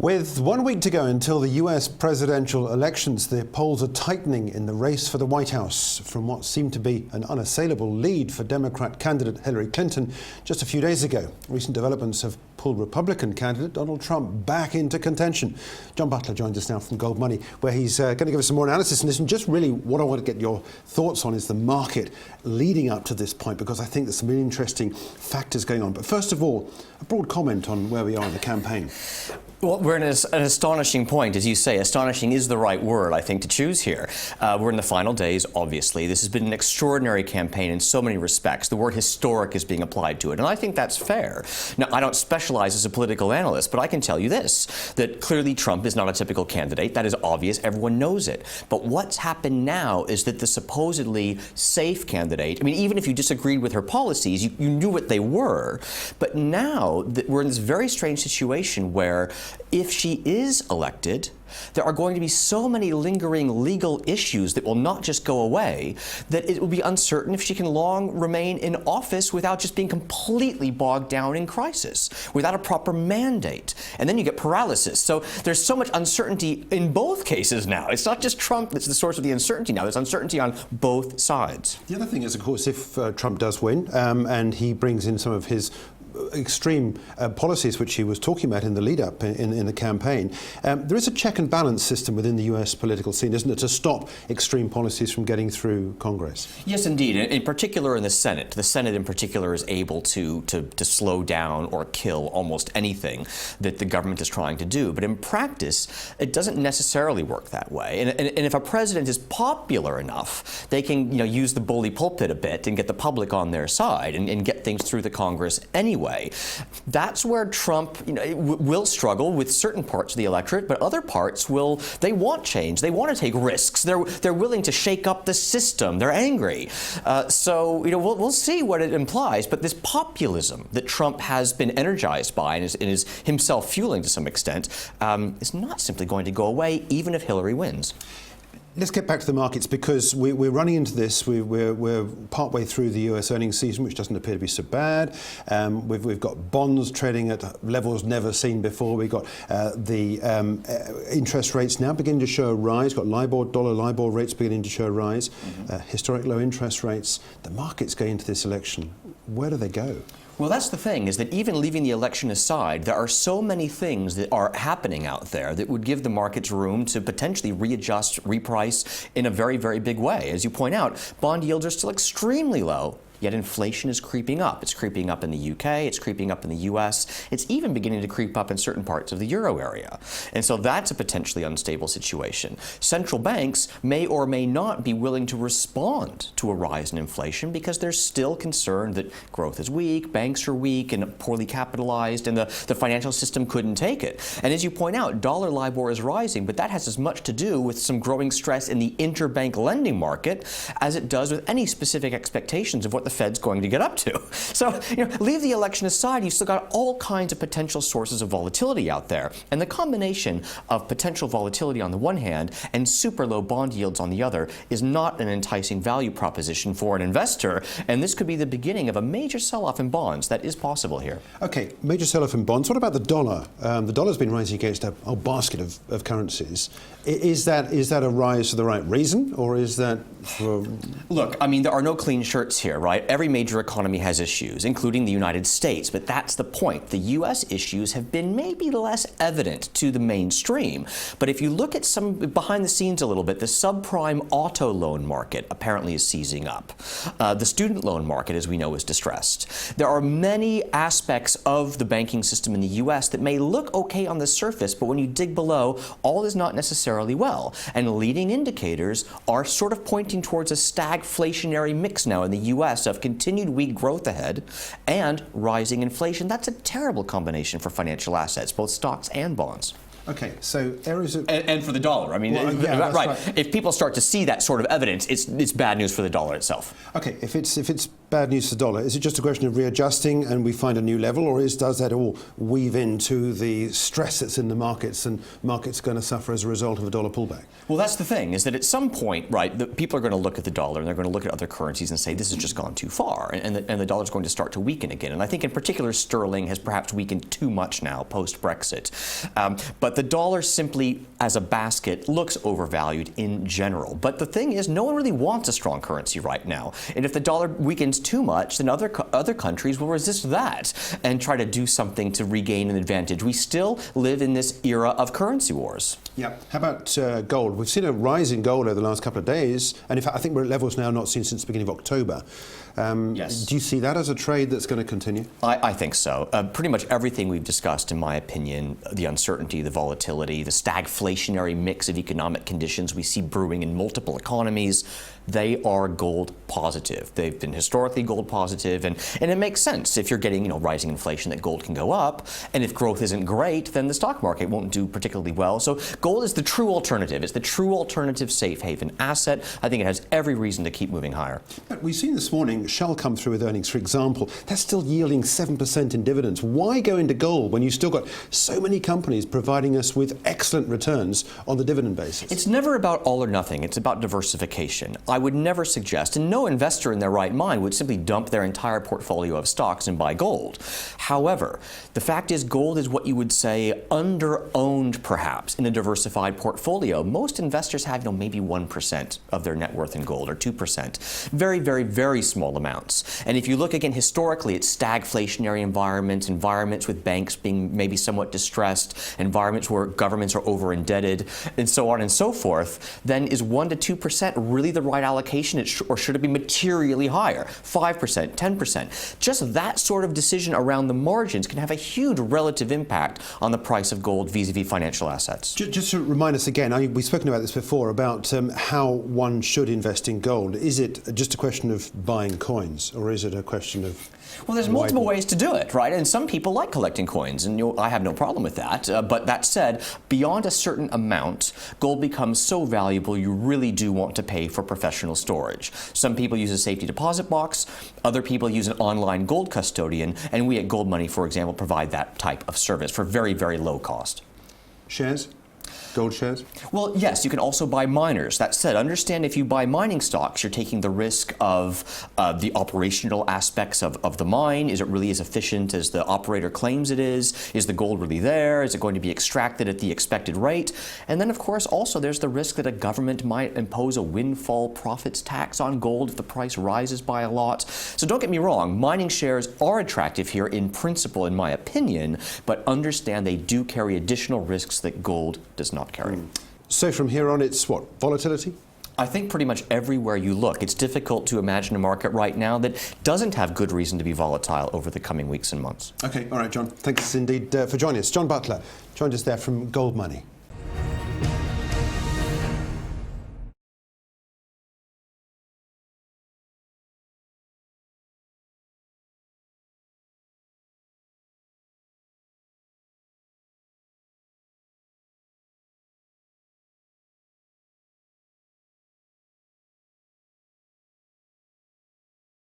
With 1 week to go until the US presidential elections, the polls are tightening in the race for the White House from what seemed to be an unassailable lead for Democrat candidate Hillary Clinton just a few days ago. Recent developments have pulled Republican candidate Donald Trump back into contention. John Butler joins us now from GoldMoney, where he's going to give us some more analysis on this. And just really what I want to get your thoughts on is the market leading up to this point, because I think there's some really interesting factors going on. But first of all, a broad comment on where we are in the campaign. Well, we're at an astonishing point, as you say. Astonishing is the right word, I think, to choose here. We're in the final days, obviously. This has been an extraordinary campaign in so many respects. The word historic is being applied to it, and I think that's fair. Now, I don't specialize as a political analyst, but I can tell you this, that clearly Trump is not a typical candidate. That is obvious. Everyone knows it. But what's happened now is that the supposedly safe candidate, I mean, even if you disagreed with her policies, you knew what they were. But now that we're in this very strange situation where if she is elected, there are going to be so many lingering legal issues that will not just go away that it will be uncertain if she can long remain in office without just being completely bogged down in crisis, without a proper mandate. And then you get paralysis. So there's so much uncertainty in both cases now. It's not just Trump that's the source of the uncertainty now. There's uncertainty on both sides. The other thing is, of course, if Trump does win and he brings in some of his extreme policies which he was talking about in the lead-up in the campaign, there is a check and balance system within the US political scene, isn't it, to stop extreme policies from getting through Congress? Yes, indeed. In particular in the Senate. The Senate in particular is able to slow down or kill almost anything that the government is trying to do. But in practice, it doesn't necessarily work that way. And if a president is popular enough, they can use the bully pulpit a bit and get the public on their side and get things through the Congress anyway. That's where Trump will struggle with certain parts of the electorate, but other parts they want change. They want to take risks. They're willing to shake up the system. They're angry. So we'll see what it implies. But this populism that Trump has been energized by and is himself fueling to some extent is not simply going to go away, even if Hillary wins. Let's get back to the markets, because we're running into this. We're partway through the US earnings season, which doesn't appear to be so bad. We've got bonds trading at levels never seen before. We've got the interest rates now beginning to show a rise. We've got dollar LIBOR rates beginning to show a rise. Historic low interest rates. The markets going into this election, where do they go? Well, that's the thing, is that even leaving the election aside, there are so many things that are happening out there that would give the markets room to potentially readjust, reprice in a very, very big way. As you point out, bond yields are still extremely low. Yet inflation is creeping up. It's creeping up in the UK, it's creeping up in the US, it's even beginning to creep up in certain parts of the euro area. And so that's a potentially unstable situation. Central banks may or may not be willing to respond to a rise in inflation because they're still concerned that growth is weak, banks are weak and poorly capitalized, and the financial system couldn't take it. And as you point out, dollar LIBOR is rising, but that has as much to do with some growing stress in the interbank lending market as it does with any specific expectations of what the Fed's going to get up to. So, leave the election aside, you've still got all kinds of potential sources of volatility out there. And the combination of potential volatility on the one hand and super low bond yields on the other is not an enticing value proposition for an investor. And this could be the beginning of a major sell-off in bonds. That is possible here. Okay, major sell-off in bonds. What about the dollar? The dollar's been rising against a whole basket of currencies. Is that a rise for the right reason, or is that for... Look, I mean, there are no clean shirts here, right? Every major economy has issues, including the United States, but that's the point. The U.S. issues have been maybe less evident to the mainstream. But if you look at some behind the scenes a little bit, the subprime auto loan market apparently is seizing up. The student loan market, as we know, is distressed. There are many aspects of the banking system in the U.S. that may look okay on the surface, but when you dig below, all is not necessarily well. And leading indicators are sort of pointing towards a stagflationary mix now in the U.S. of continued weak growth ahead and rising inflation. That's a terrible combination for financial assets, both stocks and bonds. Okay, so areas of... And for the dollar. I mean, right. If people start to see that sort of evidence, it's bad news for the dollar itself. Okay, if it's bad news for the dollar. Is it just a question of readjusting and we find a new level, or does that all weave into the stress that's in the markets and markets are going to suffer as a result of a dollar pullback? Well, that's the thing, is that at some point, right, the people are going to look at the dollar and they're going to look at other currencies and say this has just gone too far, and the dollar's going to start to weaken again. And I think in particular sterling has perhaps weakened too much now post-Brexit. But the dollar simply as a basket looks overvalued in general. But the thing is, no one really wants a strong currency right now. And if the dollar weakens too much, then other countries will resist that and try to do something to regain an advantage. We still live in this era of currency wars. Yeah. How about gold? We've seen a rise in gold over the last couple of days, and in fact, I think we're at levels now not seen since the beginning of October. Yes. Do you see that as a trade that's going to continue? I think so. Pretty much everything we've discussed, in my opinion, the uncertainty, the volatility, the stagflationary mix of economic conditions we see brewing in multiple economies, they are gold positive. They've been historically gold positive, and it makes sense. If you're getting rising inflation, that gold can go up, and if growth isn't great, then the stock market won't do particularly well. So gold is the true alternative. It's the true alternative safe haven asset. I think it has every reason to keep moving higher. But we've seen this morning Shell come through with earnings, for example. They're still yielding 7% in dividends. Why go into gold when you've still got so many companies providing us with excellent returns on the dividend basis? It's never about all or nothing. It's about diversification. I would never suggest, and no investor in their right mind would simply dump their entire portfolio of stocks and buy gold. However, the fact is gold is what you would say under-owned perhaps in a diversified portfolio. Most investors have maybe 1% of their net worth in gold or 2%. Very, very, very small amounts. And if you look again historically at stagflationary environments with banks being maybe somewhat distressed, environments where governments are over-indebted, and so on and so forth, then is 1 to 2% really the right allocation, or should it be materially higher? 5%, 10%. Just that sort of decision around the margins can have a huge relative impact on the price of gold vis-a-vis financial assets. Just to remind us again, we've spoken about this before, about how one should invest in gold. Is it just a question of buying coins, or is it a question of... Well, there's multiple ways to do it, right? And some people like collecting coins, and I have no problem with that. But that said, beyond a certain amount, gold becomes so valuable you really do want to pay for professional storage. Some people use a safety deposit box, other people use an online gold custodian, and we at GoldMoney, for example, provide that type of service for very, very low cost. Shares? Gold shares? Well, yes, you can also buy miners. That said, understand if you buy mining stocks, you're taking the risk of the operational aspects of the mine. Is it really as efficient as the operator claims it is? Is the gold really there? Is it going to be extracted at the expected rate? And then, of course, also there's the risk that a government might impose a windfall profits tax on gold if the price rises by a lot. So don't get me wrong, mining shares are attractive here in principle, in my opinion, but understand they do carry additional risks that gold does not carry. So from here on, it's what? Volatility? I think pretty much everywhere you look. It's difficult to imagine a market right now that doesn't have good reason to be volatile over the coming weeks and months. Okay, all right, John. Thanks indeed for joining us. John Butler joined us there from GoldMoney.